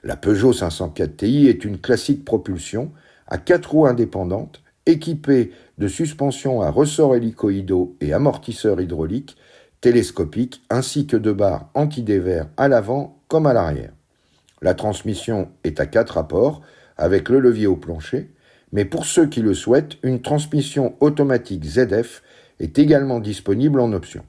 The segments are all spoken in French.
La Peugeot 504 Ti est une classique propulsion à 4 roues indépendantes, équipée de suspensions à ressorts hélicoïdaux et amortisseurs hydrauliques télescopiques, ainsi que de barres anti-dévers à l'avant comme à l'arrière. La transmission est à 4 rapports, avec le levier au plancher, mais pour ceux qui le souhaitent, une transmission automatique ZF est également disponible en option.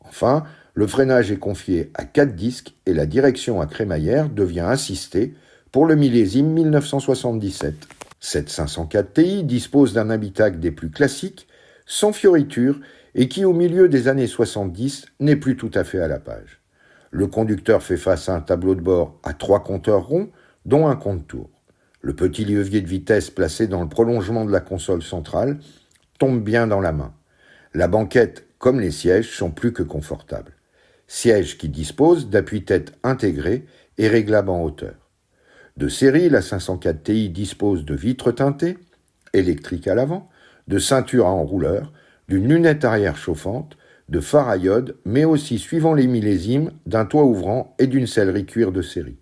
Enfin, le freinage est confié à 4 disques et la direction à crémaillère devient assistée pour le millésime 1977. Cette 504 Ti dispose d'un habitacle des plus classiques, sans fioritures, et qui, au milieu des années 70, n'est plus tout à fait à la page. Le conducteur fait face à un tableau de bord à 3 compteurs ronds, dont un compte-tours. Le petit levier de vitesse placé dans le prolongement de la console centrale tombe bien dans la main. La banquette, comme les sièges, sont plus que confortables. Sièges qui disposent d'appuis-tête intégrés et réglables en hauteur. De série, la 504 Ti dispose de vitres teintées, électriques à l'avant, de ceintures à enrouleur, d'une lunette arrière chauffante, de phares à iode, mais aussi, suivant les millésimes, d'un toit ouvrant et d'une sellerie cuir de série.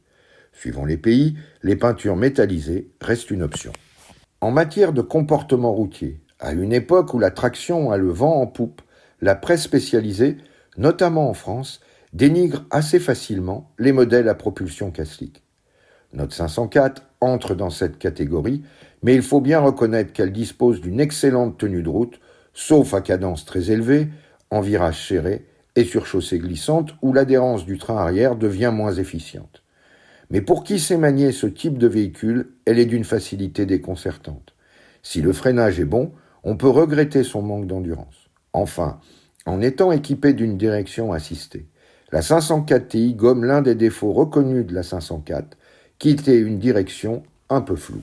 Suivant les pays, les peintures métallisées restent une option. En matière de comportement routier, à une époque où la traction a le vent en poupe, la presse spécialisée, notamment en France, dénigre assez facilement les modèles à propulsion classique. Notre 504 entre dans cette catégorie, mais il faut bien reconnaître qu'elle dispose d'une excellente tenue de route, sauf à cadence très élevée, en virage serré et sur chaussée glissante où l'adhérence du train arrière devient moins efficiente. Mais pour qui sait manier ce type de véhicule, elle est d'une facilité déconcertante. Si le freinage est bon, on peut regretter son manque d'endurance. Enfin, en étant équipé d'une direction assistée, la 504 Ti gomme l'un des défauts reconnus de la 504, qui était une direction un peu floue.